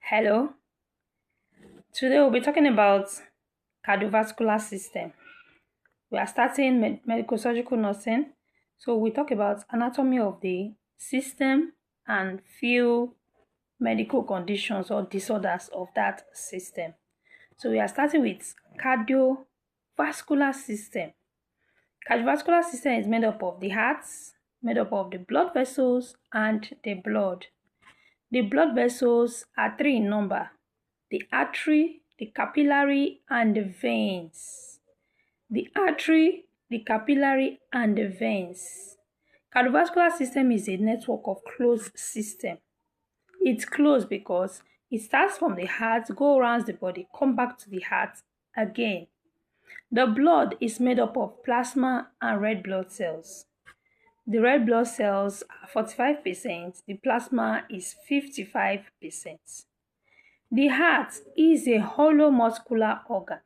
Hello. Today we'll be talking about cardiovascular system. We are starting medical surgical nursing. So we talk about anatomy of the system and few medical conditions or disorders of that system. So we are starting with cardiovascular system. Cardiovascular system is made up of the heart, made up of the blood vessels and the blood. The blood vessels are three in number: the artery, the capillary, and the veins. The artery, the capillary, and the veins. Cardiovascular system is a network of closed system. It's closed because it starts from the heart, go around the body, come back to the heart again. The blood is made up of plasma and red blood cells. The red blood cells are 45%, the plasma is 55%. The heart is a hollow muscular organ.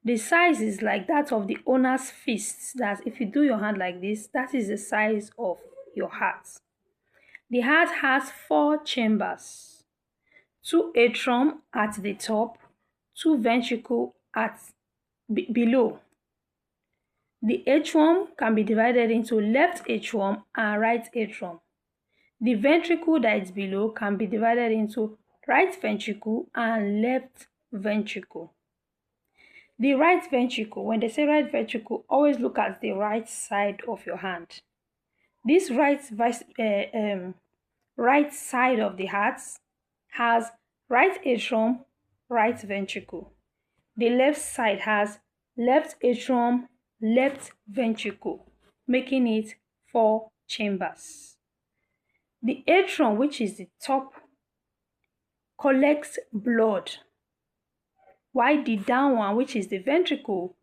The size is like that of the owner's fist. That if you do your hand like this, that is the size of your heart. The heart has 4 chambers: 2 atrium at the top, 2 ventricle at below. The atrium can be divided into left atrium and right atrium. The ventricle that is below can be divided into right ventricle and left ventricle. The right ventricle, when they say right ventricle, always look at the right side of your hand. This right side of the heart has right atrium, right ventricle. The left side has left atrium, left ventricle, making it 4 chambers. The atrium, which is the top, collects blood, while the down one, which is the ventricle,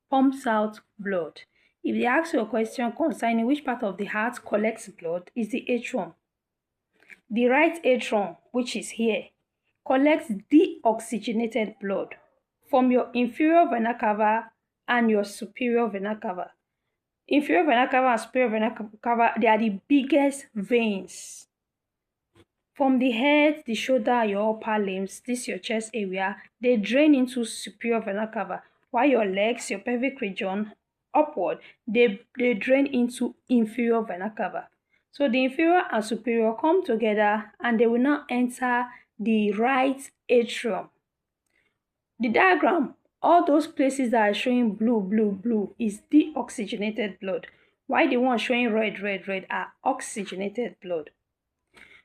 pumps out blood. If they ask you a question concerning which part of the heart collects blood, is the atrium. The right atrium, which is here, collects deoxygenated blood from your inferior vena cava and your superior vena cava. Inferior vena cava and superior vena cava, they are the biggest veins. From the head, the shoulder, your upper limbs, this your chest area, they drain into superior vena cava, while your legs, your pelvic region, upward, they drain into inferior vena cava. So the inferior and superior come together and they will now enter the right atrium. The diagram, all those places that are showing blue is deoxygenated blood, while the ones showing red are oxygenated blood.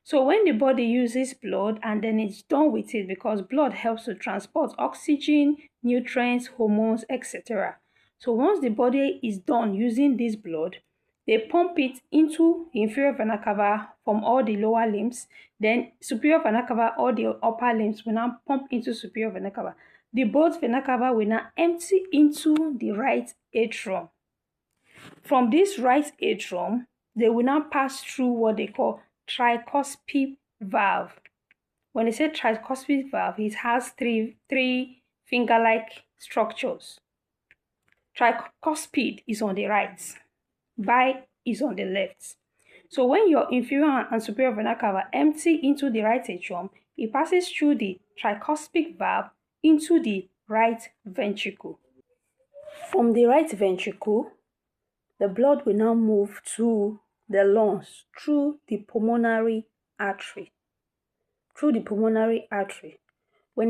So when the body uses blood and then it's done with it, because blood helps to transport oxygen, nutrients, hormones, etc. So once the body is done using this blood, they pump it into inferior vena cava from all the lower limbs. Then superior vena cava, all the upper limbs will now pump into superior vena cava. The both vena cava will now empty into the right atrium. From this right atrium, they will now pass through what they call tricuspid valve. When they say tricuspid valve, it has three finger-like structures. Tricuspid is on the right, bi is on the left. So when your inferior and superior vena cava empty into the right atrium, it passes through the tricuspid valve into the right ventricle. From the right ventricle, the blood will now move to the lungs through the pulmonary artery. When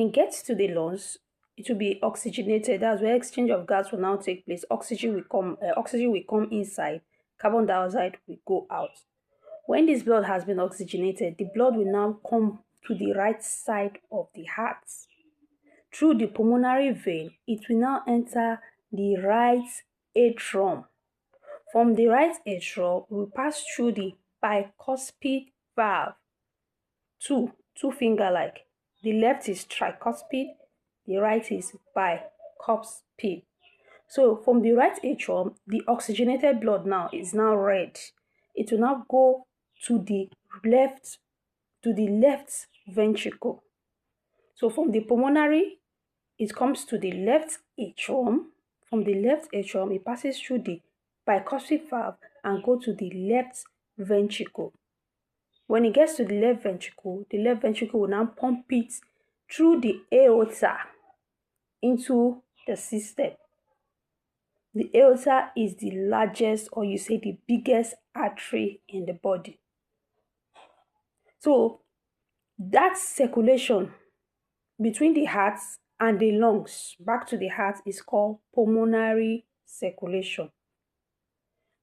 it gets to the lungs, it will be oxygenated. That's where exchange of gas will now take place. Oxygen will come inside, carbon dioxide will go out. When this blood has been oxygenated, the blood will now come to the right side of the heart. Through the pulmonary vein, it will now enter the right atrium. From the right atrium, we will pass through the bicuspid valve. Two finger-like. The left is tricuspid, the right is bicuspid. So from the right atrium, the oxygenated blood now is now red. It will now go to the left ventricle. So from the pulmonary, it comes to the left atrium. From the left atrium, it passes through the bicuspid valve and go to the left ventricle. When it gets to the left ventricle will now pump it through the aorta into the system. The aorta is the largest, or you say the biggest, artery in the body. So that circulation between the heart and the lungs back to the heart is called pulmonary circulation.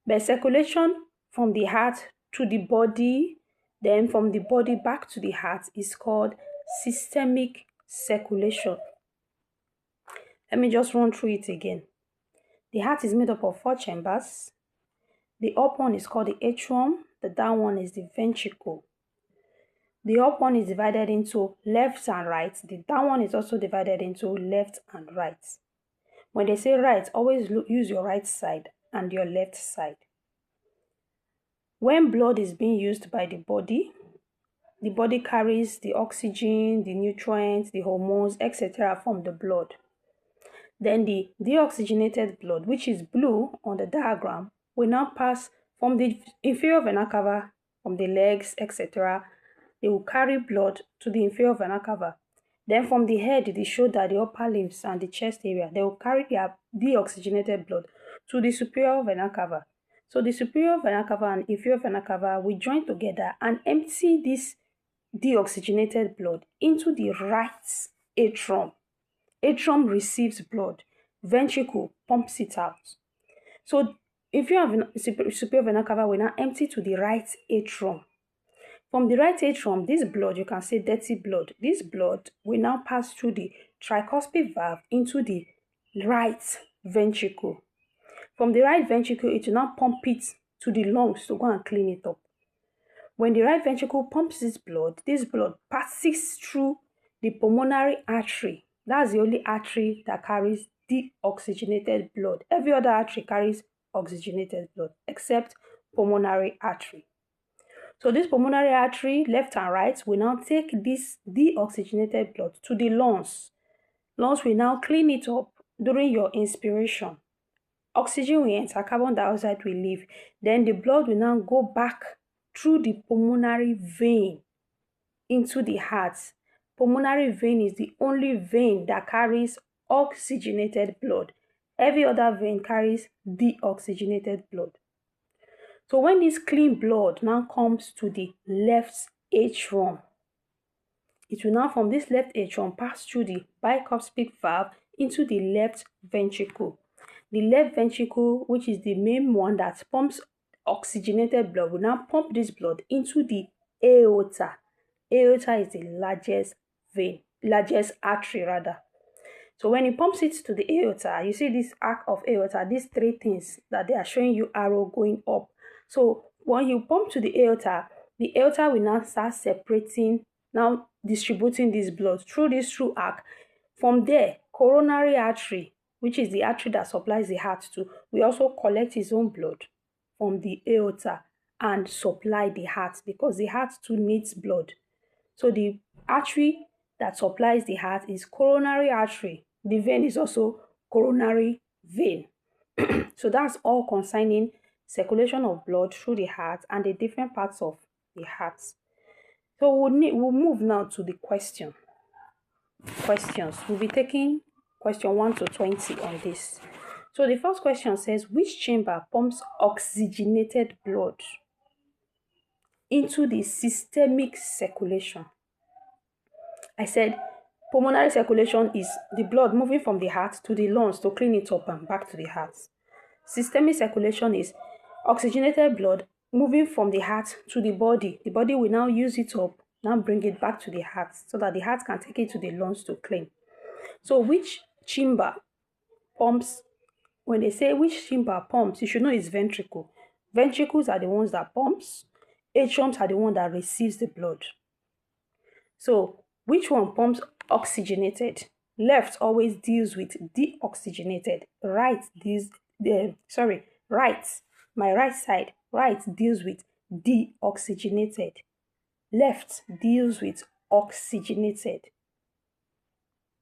But circulation from the heart to the body, then from the body back to the heart, is called systemic circulation. Let me just run through it again. The heart is made up of 4 chambers. The up one is called the atrium. The down one is the ventricle. The up one is divided into left and right. The down one is also divided into left and right. When they say right, always use your right side and your left side. When blood is being used by the body carries the oxygen, the nutrients, the hormones, etc. from the blood. Then the deoxygenated blood, which is blue on the diagram, will now pass from the inferior vena cava, from the legs, etc. They will carry blood to the inferior vena cava. Then from the head, the shoulder, the upper limbs, and the chest area, they will carry their deoxygenated blood to the superior vena cava. So the superior vena cava and inferior vena cava will join together and empty this deoxygenated blood into the right atrium. Atrium receives blood. Ventricle pumps it out. So if you have superior vena cava, will now empty to the right atrium. From the right atrium, this blood, you can say dirty blood, this blood will now pass through the tricuspid valve into the right ventricle. From the right ventricle, it will now pump it to the lungs to go and clean it up. When the right ventricle pumps this blood passes through the pulmonary artery. That's the only artery that carries deoxygenated blood. Every other artery carries oxygenated blood except pulmonary artery. So this pulmonary artery, left and right, will now take this deoxygenated blood to the lungs. Lungs will now clean it up during your inspiration. Oxygen will enter, carbon dioxide will leave. Then the blood will now go back through the pulmonary vein into the heart. Pulmonary vein is the only vein that carries oxygenated blood. Every other vein carries deoxygenated blood. So when this clean blood now comes to the left atrium, it will now from this left atrium pass through the bicuspid valve into the left ventricle. The left ventricle, which is the main one that pumps oxygenated blood, will now pump this blood into the aorta. Aorta is the largest artery rather. So when it pumps it to the aorta, you see this arc of aorta, these 3 things that they are showing you arrow going up. So when you pump to the aorta will now start separating, now distributing this blood through this true arc. From there, coronary artery, which is the artery that supplies the heart to, will also collect its own blood from the aorta and supply the heart, because the heart too needs blood. So the artery that supplies the heart is coronary artery. The vein is also coronary vein. So that's all concerning circulation of blood through the heart and the different parts of the heart. So we'll move now to the questions. We'll be taking question 1 to 20 on this. So the first question says, which chamber pumps oxygenated blood into the systemic circulation? I said pulmonary circulation is the blood moving from the heart to the lungs to clean it up and back to the heart. Systemic circulation is oxygenated blood moving from the heart to the body. The body will now use it up, now bring it back to the heart so that the heart can take it to the lungs to clean. So which chamber pumps? When they say which chamber pumps, you should know it's ventricle. Ventricles are the ones that pumps. Atriums are the one that receives the blood. So which one pumps oxygenated? Left always deals with deoxygenated. My right side, right deals with deoxygenated. Left deals with oxygenated.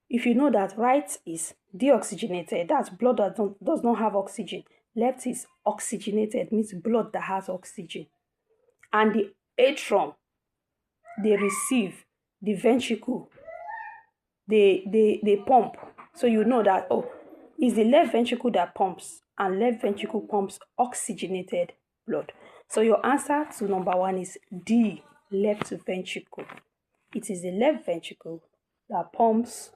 If you know that right is deoxygenated, that's blood that does not have oxygen. Left is oxygenated, means blood that has oxygen. And the atrium they receive, the ventricle, they pump. So you know that, oh, it's the left ventricle that pumps, and left ventricle pumps oxygenated blood. So your answer to number 1 is D, left ventricle. It is the left ventricle that pumps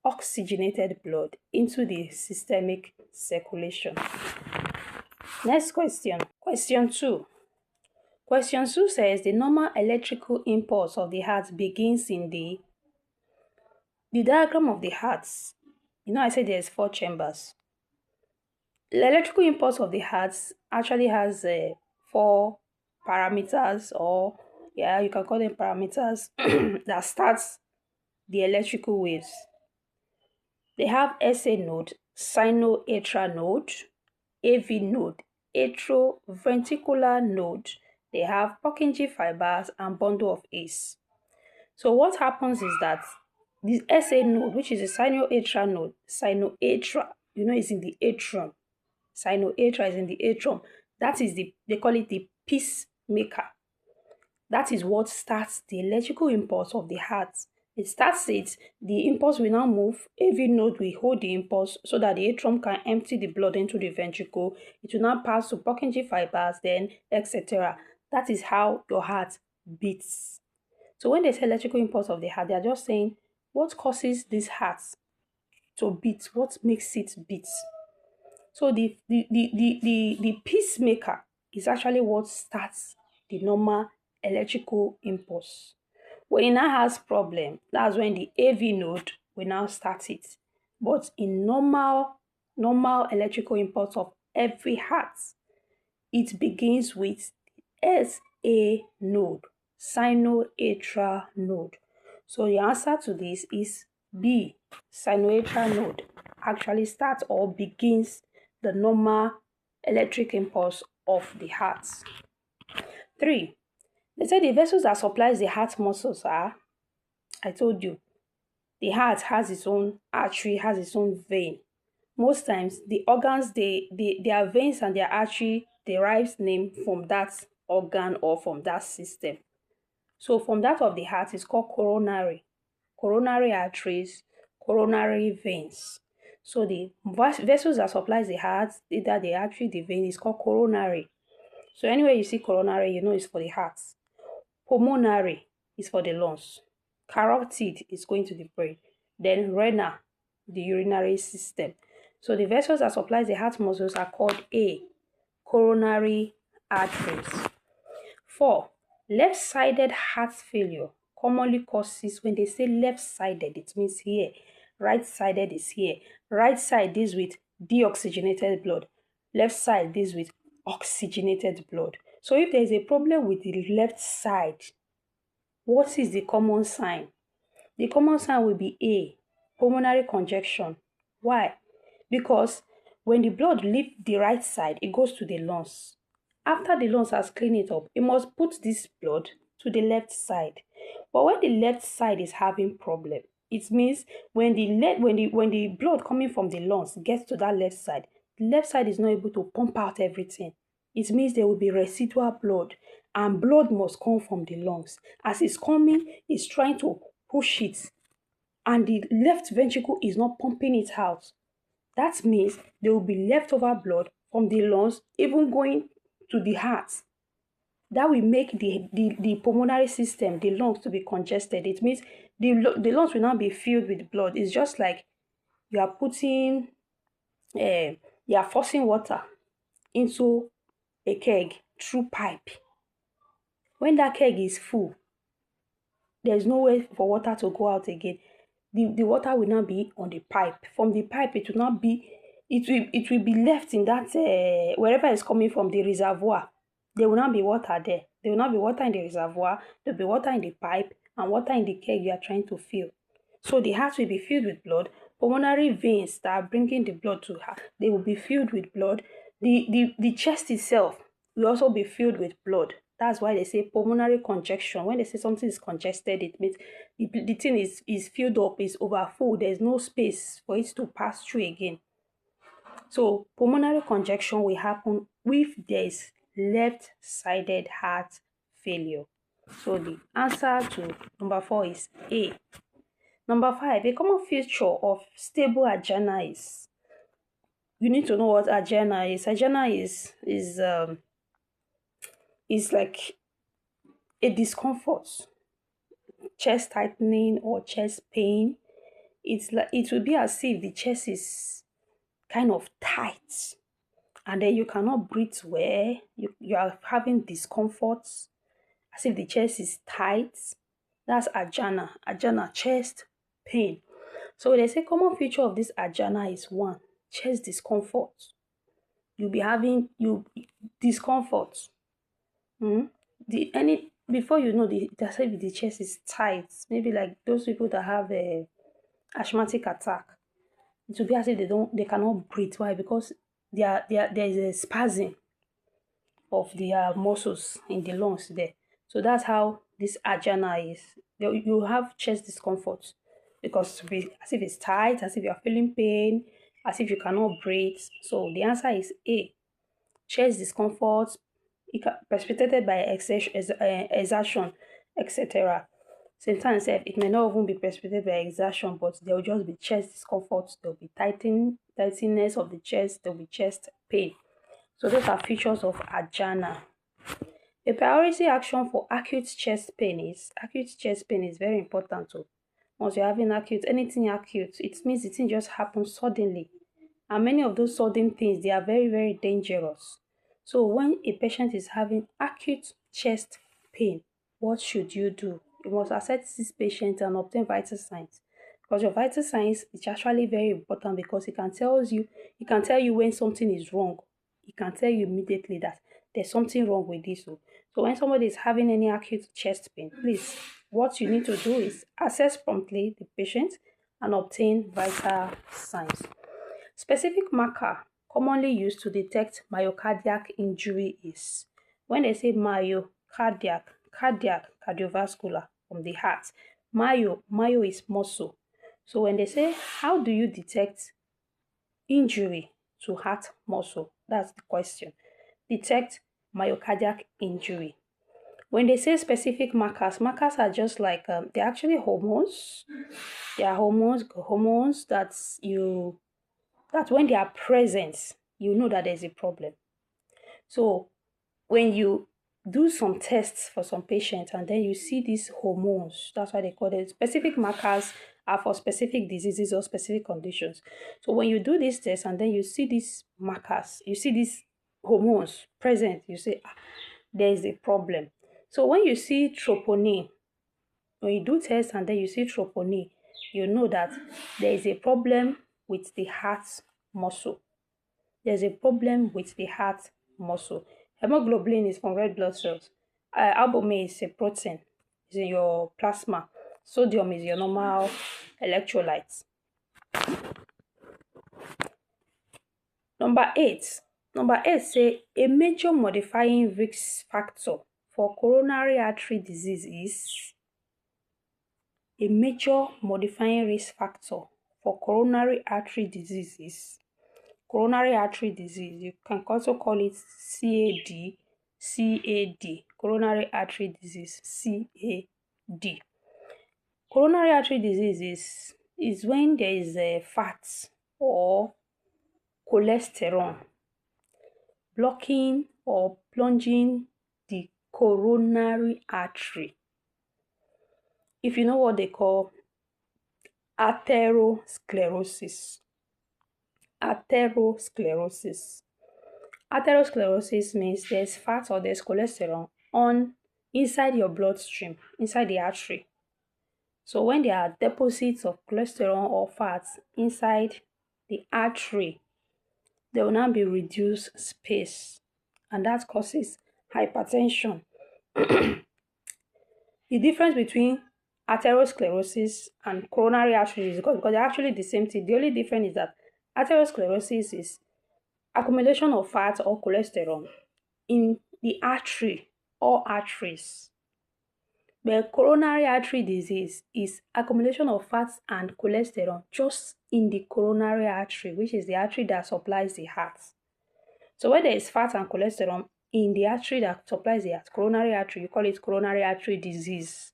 oxygenated blood into the systemic circulation. Next question. Question 2. Question 2 says the normal electrical impulse of the heart begins in the diagram of the heart. You know, I said there's 4 chambers. The electrical impulse of the heart actually has 4 parameters, or yeah, you can call them parameters that starts the electrical waves. They have SA node, sinoatrial node, AV node, atrioventricular node. They have Purkinje fibers and bundle of ACE. So what happens is that this SA node, which is a sinoatrial node, sinoatrial, you know, is in the atrium. Sinoatrial is in the atrium. That is they call it the pacemaker. That is what starts the electrical impulse of the heart. It starts it, the impulse will now move, AV node will hold the impulse so that the atrium can empty the blood into the ventricle. It will now pass to Purkinje fibers, then etc. That is how your heart beats. So when they say electrical impulse of the heart, they are just saying what causes this heart to beat, what makes it beat. So the pacemaker is actually what starts the normal electrical impulse. When it now has problem, that's when the AV node will now start it. But in normal electrical impulse of every heart, it begins with SA node, sinoatrial node. So the answer to this is B, sinoatrial node actually starts or begins the normal electric impulse of the heart. 3. They say the vessels that supplies the heart muscles are, I told you, the heart has its own artery, has its own vein. Most times, the organs, their veins and their artery derives name from that organ or from that system. So from that of the heart is called coronary arteries, coronary veins. So the vessels that supplies the heart, either the artery, the vein, is called coronary. So anywhere you see coronary, you know it's for the heart. Pulmonary is for the lungs. Carotid is going to the brain. Then renal, the urinary system. So the vessels that supplies the heart muscles are called A, coronary arteries. 4. Left-sided heart failure commonly causes, when they say left-sided, it means here. Right-sided is here. Right side deals with deoxygenated blood. Left side deals with oxygenated blood. So if there is a problem with the left side, what is the common sign? The common sign will be A, pulmonary congestion. Why? Because when the blood leaves the right side, it goes to the lungs. After the lungs has cleaned it up, it must put this blood to the left side. But when the left side is having problem, it means when the blood coming from the lungs gets to that left side, the left side is not able to pump out everything. It means there will be residual blood, and blood must come from the lungs. As it's coming, it's trying to push it, and the left ventricle is not pumping it out. That means there will be leftover blood from the lungs even going to the heart. That will make the pulmonary system, the lungs, to be congested. It means the lungs will not be filled with blood. It's just like you are putting, you are forcing water into a keg through pipe. When that keg is full, there's no way for water to go out again. The water will not be on the pipe. From the pipe, it will not be, it will be left in that, wherever it's coming from, the reservoir. There will not be water there. There will not be water in the reservoir. There will be water in the pipe and water in the keg you are trying to fill. So the heart will be filled with blood. Pulmonary veins that are bringing the blood to heart, they will be filled with blood. The chest itself will also be filled with blood. That's why they say pulmonary congestion. When they say something is congested, it means the thing is filled up, is overfull. There's no space for it to pass through again. So pulmonary congestion will happen if there is left-sided heart failure. So the answer to number 4 is A. Number 5, a common feature of stable angina is, you need to know what angina is. Angina is like a discomfort, chest tightening or chest pain. It's like it will be as if the chest is kind of tight, and then you cannot breathe well. You are having discomfort, as if the chest is tight. That's angina, chest pain. So they say common feature of this angina is 1, chest discomfort. You'll be having discomfort. Before you know, that's if the chest is tight. Maybe like those people that have a asthmatic attack. It will be as if they cannot breathe. Why? Because there is a spasm of the muscles in the lungs there. So that's how this angina is. You have chest discomfort because as if it's tight, as if you're feeling pain, as if you cannot breathe. So the answer is A. Chest discomfort, precipitated by exertion, etc. Sometimes it may not even be precipitated by exertion, but there will just be chest discomfort, there will be tightness of the chest, there will be chest pain. So those are features of angina. A priority action for acute chest pain is very important too. Once you're having anything acute, it means the thing just happens suddenly. And many of those sudden things, they are very, very dangerous. So when a patient is having acute chest pain, what should you do? You must assess this patient and obtain vital signs. Because your vital signs is actually very important, because it can tell you when something is wrong. It can tell you immediately that there's something wrong with this. So when somebody is having any acute chest pain, please, what you need to do is assess promptly the patient and obtain vital signs. Specific marker commonly used to detect myocardial injury is, when they say cardiovascular from the heart. Myo is muscle. So when they say, how do you detect injury to heart muscle? That's the question. Detect myocardial injury. When they say specific markers are just like, they're actually hormones. They are hormones that when they are present, you know that there's a problem. So when you do some tests for some patients and then you see these hormones, that's why they call it specific markers, are for specific diseases or specific conditions. So when you do these tests and then you see these markers, you see these hormones present, you say, there is a problem. So when you see troponin, when you do tests and then you see troponin, you know that there is a problem with the heart muscle. There's a problem with the heart muscle. Hemoglobin is from red blood cells. Albumin is a protein. It's in your plasma. Sodium is your normal electrolytes. Number 8. Number 8 say a major modifying risk factor for coronary artery disease is. A major modifying risk factor for coronary artery disease is. Coronary artery disease, you can also call it CAD, coronary artery disease, CAD. Coronary artery disease is when there is a fat or cholesterol blocking or plunging the coronary artery. If you know what they call atherosclerosis. Atherosclerosis means there's fat or there's cholesterol inside your bloodstream, inside the artery. So when there are deposits of cholesterol or fats inside the artery, there will now be reduced space, and that causes hypertension. The difference between atherosclerosis and coronary artery disease, because they're actually the same thing. The only difference is that atherosclerosis is accumulation of fat or cholesterol in the artery or arteries. But coronary artery disease is accumulation of fats and cholesterol just in the coronary artery, which is the artery that supplies the heart. So when there is fat and cholesterol in the artery that supplies the coronary artery, you call it coronary artery disease.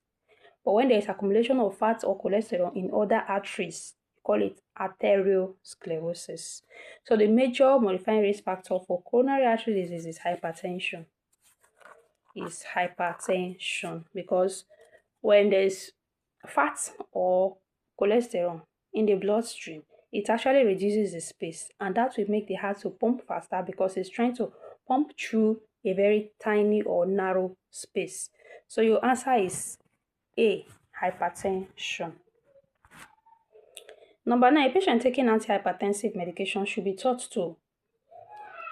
But when there is accumulation of fat or cholesterol in other arteries, you call it arteriosclerosis. So the major modifying risk factor for coronary artery disease is hypertension. Because when there's fat or cholesterol in the bloodstream, it actually reduces the space, and that will make the heart to pump faster because it's trying to pump through a very tiny or narrow space. So your answer is A, hypertension. Number 9, a patient taking antihypertensive medication should be taught to.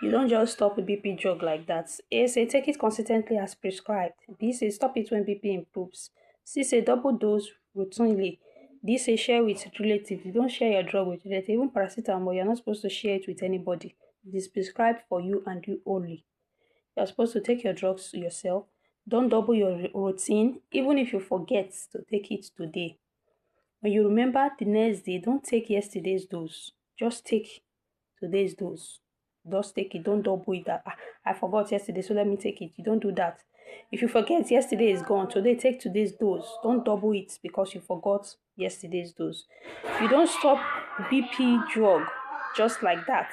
You don't just stop a BP drug like that. A, say take it consistently as prescribed. B, say stop it when BP improves. C, say double dose routinely. D, say share with relatives. You don't share your drug with relatives. Even paracetamol, you're not supposed to share it with anybody. It is prescribed for you and you only. You're supposed to take your drugs yourself. Don't double your routine, even if you forget to take it today. When you remember the next day, don't take yesterday's dose. Just take today's dose. Just take it. Don't double it. I forgot yesterday, so let me take it. You don't do that. If you forget, yesterday is gone. Today, take today's dose. Don't double it because you forgot yesterday's dose. You don't stop BP drug just like that.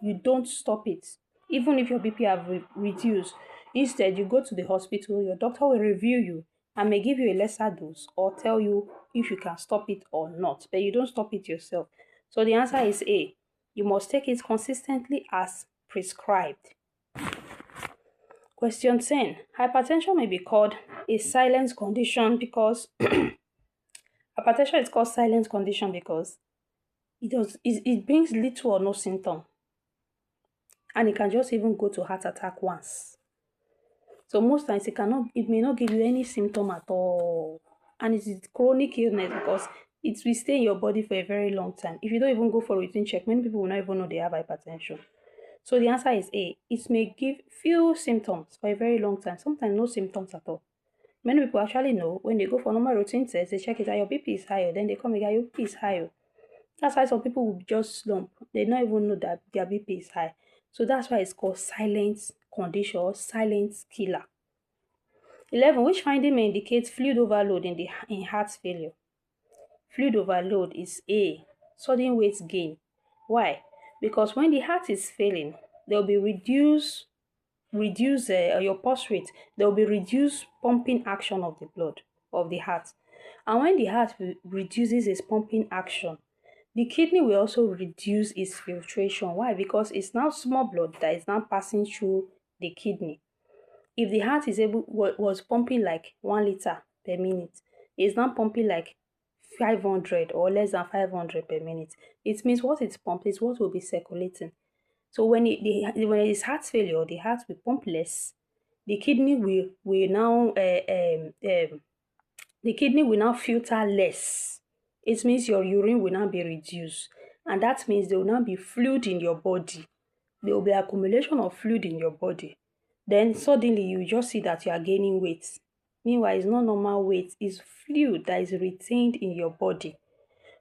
You don't stop it. Even if your BP have reduced. Instead, you go to the hospital. Your doctor will review you and may give you a lesser dose or tell you if you can stop it or not. But you don't stop it yourself. So the answer is A. You must take it consistently as prescribed. Question 10. Hypertension may be called a silent condition because hypertension is called silent condition because it brings little or no symptom. And it can just even go to heart attack once. So most times it may not give you any symptom at all. And it is chronic illness because it will stay in your body for a very long time. If you don't even go for a routine check, many people will not even know they have hypertension. So the answer is A. It may give few symptoms for a very long time, sometimes no symptoms at all. Many people actually know when they go for normal routine tests, they check it out, your BP is higher, then they come again, your BP is higher. That's why some people will just slump. They don't even know that their BP is high. So that's why it's called silent condition or silent killer. 11. Which finding may indicate fluid overload in heart failure? Fluid overload is A. Sudden weight gain. Why? Because when the heart is failing, there will be reduce your pulse rate. There will be reduced pumping action of the blood of the heart. And when the heart reduces its pumping action, the kidney will also reduce its filtration. Why? Because it's now small blood that is now passing through the kidney. If the heart was pumping like 1 liter per minute, it's now pumping like 500 or less than 500 per minute. It means what it's pumping is what will be circulating. So when it is heart failure, the heart will pump less. The kidney will now filter less. It means your urine will now be reduced, and that means there will now be fluid in your body. There will be accumulation of fluid in your body. Then suddenly you just see that you are gaining weight. Meanwhile, it's not normal weight, it's fluid that is retained in your body.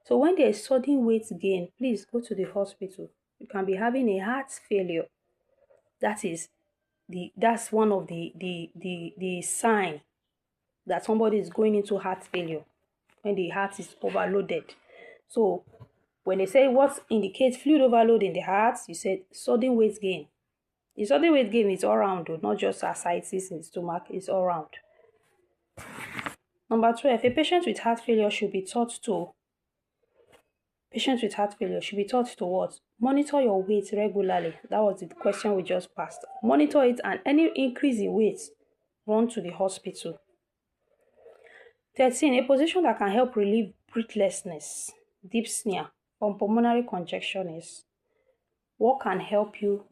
So when there is sudden weight gain, please go to the hospital. You can be having a heart failure. That's one of the sign that somebody is going into heart failure when the heart is overloaded. So when they say what indicates fluid overload in the heart, you said sudden weight gain. The sudden weight gain is all round, not just ascites in the stomach, it's all round. Number 12, a patient with heart failure should be taught to what? Monitor your weight regularly. That was the question we just passed. Monitor it, and any increase in weight, run to the hospital. 13, a position that can help relieve breathlessness, dyspnea, or pulmonary congestion is what can help you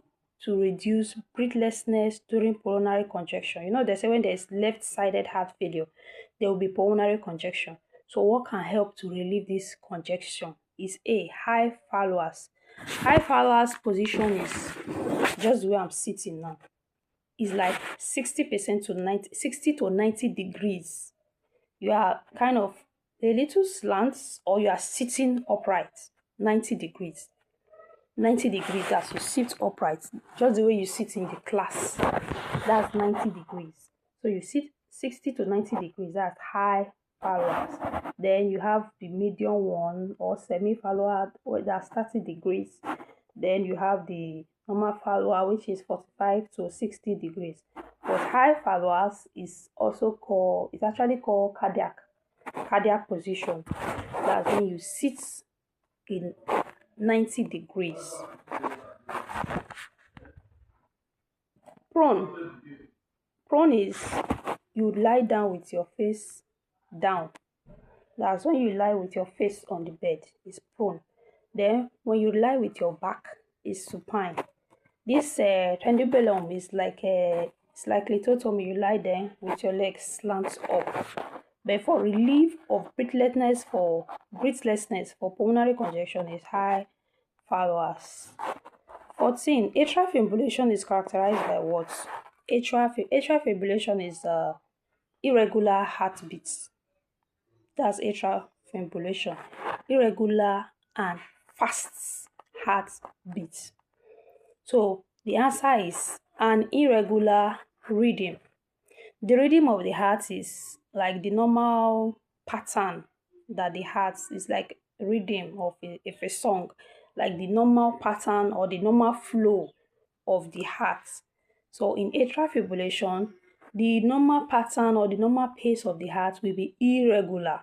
to reduce breathlessness during pulmonary congestion. You know, they say when there's left-sided heart failure, there will be pulmonary congestion. So what can help to relieve this congestion is A, high followers. High followers position is just the way I'm sitting now. It's like 60 to 90 degrees. You are kind of a little slant, or you are sitting upright, 90 degrees. 90 degrees, that's you sit upright, just the way you sit in the class. That's 90 degrees. So you sit 60 to 90 degrees, that's high phaluas. Then you have the medium one or semi-phalua, that's 30 degrees. Then you have the normal phalua, which is 45 to 60 degrees. But high phaluas is also called, it's actually called cardiac position. That's when you sit in 90 degrees. Prone is you lie down with your face down. That's when you lie with your face on the bed, is prone. Then when you lie with your back, is supine. This pendulum is like it's like lithotomy. You lie there with your legs slant up. But for relief of breathlessness for pulmonary congestion is high phaluas. 14. Atrial fibrillation is characterized by what? Atrial fibrillation is irregular heartbeats. That's atrial fibrillation. Irregular and fast heartbeat. So the answer is an irregular rhythm. The rhythm of the heart is like the normal pattern that the heart is like rhythm of a song, like the normal pattern or the normal flow of the heart. So in atrial fibrillation, the normal pattern or the normal pace of the heart will be irregular.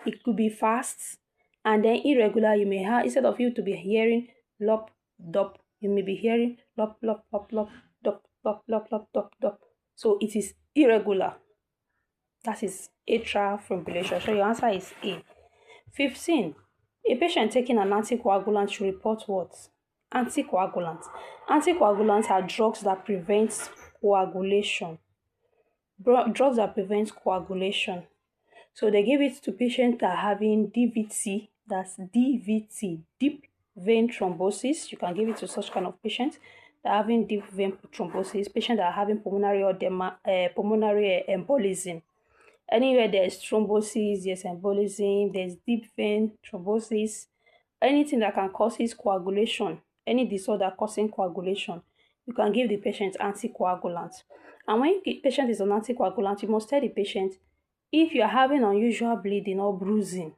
It could be fast and then irregular. You may have, instead of you to be hearing lop, dop, you may be hearing lop, lop, lop, lop, dop, lop, lop, lop, dop, dop. So it is irregular. That is atrial fibrillation. So your answer is A. 15. A patient taking an anticoagulant should report what? Anticoagulants. Anticoagulants are drugs that prevent coagulation. Drugs that prevent coagulation. So they give it to patients that are having DVT, that's DVT, deep vein thrombosis. You can give it to such kind of patients that are having deep vein thrombosis, patients that are having pulmonary embolism. Anywhere there's thrombosis, there's embolism, there's deep vein thrombosis, anything that can cause coagulation, any disorder causing coagulation, you can give the patient anticoagulant. And when the patient is on anticoagulant, you must tell the patient, if you are having unusual bleeding or bruising,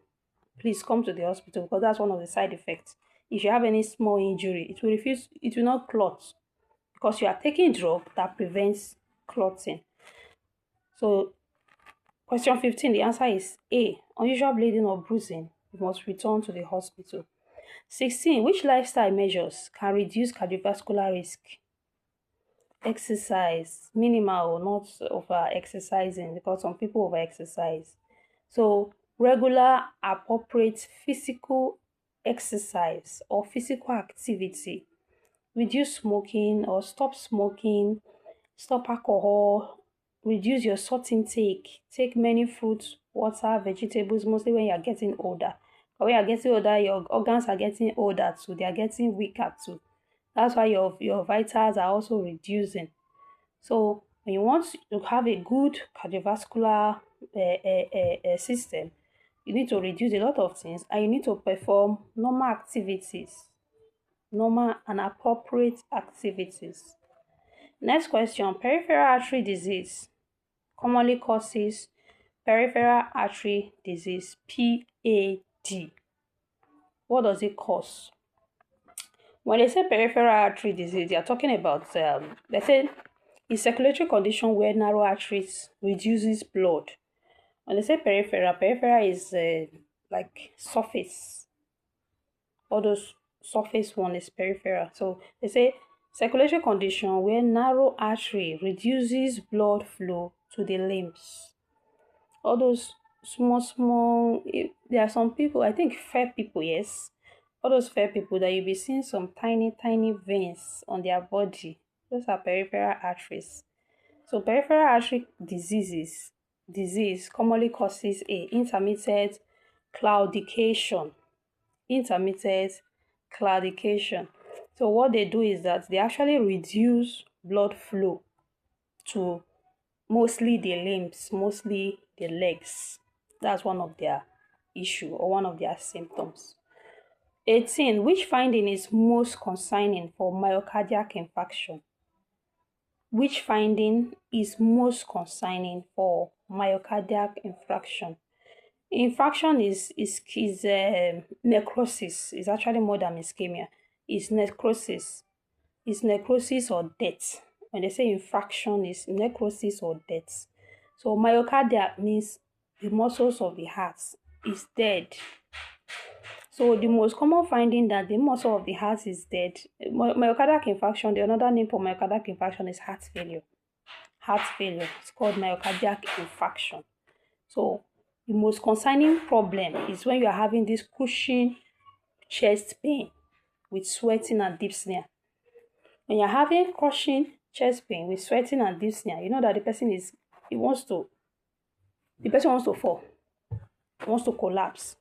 please come to the hospital, because that's one of the side effects. If you have any small injury, it will not clot, because you are taking drug that prevents clotting. So question 15, the answer is A. Unusual bleeding or bruising, you must return to the hospital. 16. Which lifestyle measures can reduce cardiovascular risk? Exercise, minimal or not over exercising, because some people over exercise. So regular appropriate physical exercise or physical activity. Reduce smoking or stop smoking, stop alcohol, reduce your salt intake, take many fruits, water, vegetables, mostly when you are getting older. But when you are getting older, your organs are getting older too, they are getting weaker too. That's why your vitals are also reducing. So when you want to have a good cardiovascular system, you need to reduce a lot of things and you need to perform normal activities, normal and appropriate activities. Next question, peripheral artery disease commonly causes peripheral artery disease, PAD. What does it cause? When they say peripheral artery disease, they are talking about, they say, a circulatory condition where narrow arteries reduces blood. When they say peripheral is like surface. All those surface one is peripheral. So they say circulatory condition where narrow artery reduces blood flow to the limbs. All those small, there are some people, I think fair people, yes. All those fair people that you'll be seeing some tiny veins on their body. Those are peripheral arteries. So peripheral artery disease commonly causes a intermittent claudication. So what they do is that they actually reduce blood flow to mostly the limbs, mostly the legs. That's one of their issue or one of their symptoms. 18. Which finding is most concerning for myocardial infarction? Which finding is most concerning for myocardial infarction? Infarction is necrosis. It's actually more than ischemia. It's necrosis. It's necrosis or death. When they say infarction, is necrosis or death. So myocardial means the muscles of the heart is dead. So the most common finding that the muscle of the heart is dead. Myocardial infarction, the another name for myocardial infarction is heart failure. Heart failure. It's called myocardial infarction. So the most concerning problem is when you are having this crushing chest pain with sweating and dyspnea. When you're having crushing chest pain with sweating and dyspnea, you know that the person wants to fall, wants to collapse.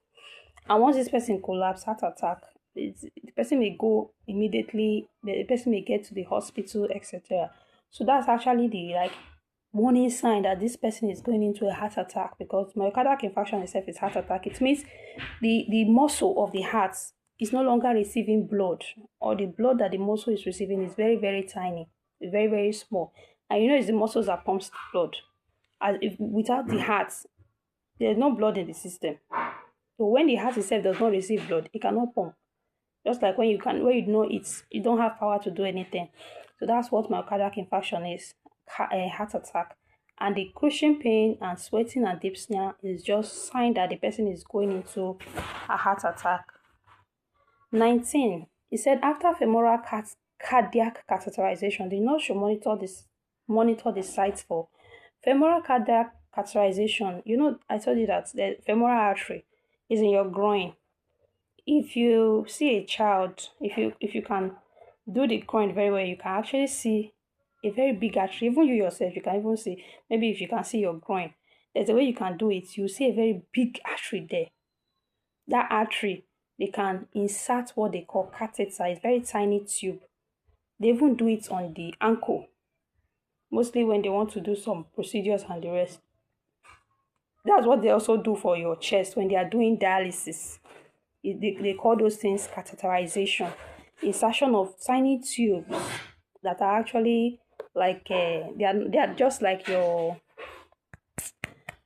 And once this person collapses, heart attack, the person may go immediately, the person may get to the hospital, etc. So that's actually the warning sign that this person is going into a heart attack, because myocardial infarction itself is heart attack. It means the muscle of the heart is no longer receiving blood, or the blood that the muscle is receiving is very, very tiny, very, very small. And it's the muscles that pumps the blood. Without the heart, there's no blood in the system. So when the heart itself does not receive blood, it cannot pump. Just like when you don't have power to do anything. So that's what myocardial infarction is, a heart attack. And the crushing pain and sweating and dyspnea is just sign that the person is going into a heart attack. 19. It said after femoral cardiac catheterization, the nurse should monitor the sites for femoral cardiac catheterization. I told you that the femoral artery is in your groin. If you see a child, if you can do the groin very well, you can actually see a very big artery. Even you yourself, you can even see, maybe if you can see your groin, there's a way you can do it. You see a very big artery there. That artery, they can insert what they call catheter. It's very tiny tube. They even do it on the ankle, mostly when they want to do some procedures and the rest. That's what they also do for your chest when they are doing dialysis. They call those things catheterization. Insertion of tiny tubes that are actually like they are just like your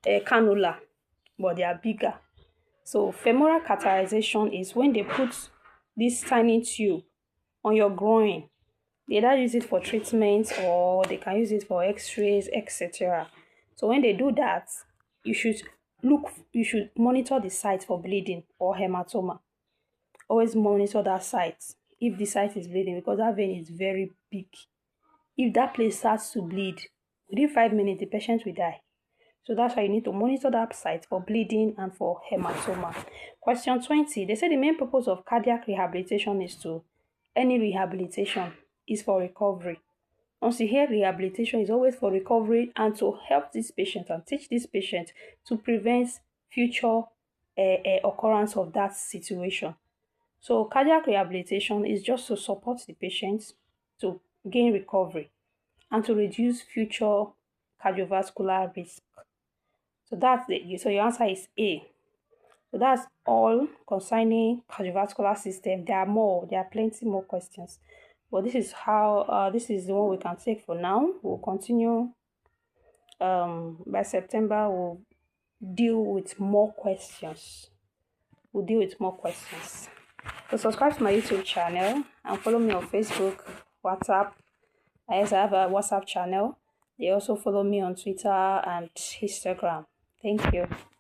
cannula, but they are bigger. So femoral catheterization is when they put this tiny tube on your groin. They either use it for treatment or they can use it for x-rays, etc. So when they do that, you should monitor the site for bleeding or hematoma. Always monitor that site if the site is bleeding, because that vein is very big. If that place starts to bleed, within 5 minutes, the patient will die. So that's why you need to monitor that site for bleeding and for hematoma. Question 20. They say the main purpose of cardiac rehabilitation any rehabilitation is for recovery. Once you hear rehabilitation, is always for recovery and to help this patient and teach this patient to prevent future occurrence of that situation. So cardiac rehabilitation is just to support the patient to gain recovery and to reduce future cardiovascular risk. So that's it. So your answer is A. So that's all concerning cardiovascular system. There are plenty more questions. But this is the one we can take for now. We'll continue by September. We'll deal with more questions. So subscribe to my YouTube channel and follow me on Facebook, WhatsApp. I also have a WhatsApp channel. They also follow me on Twitter and Instagram. Thank you.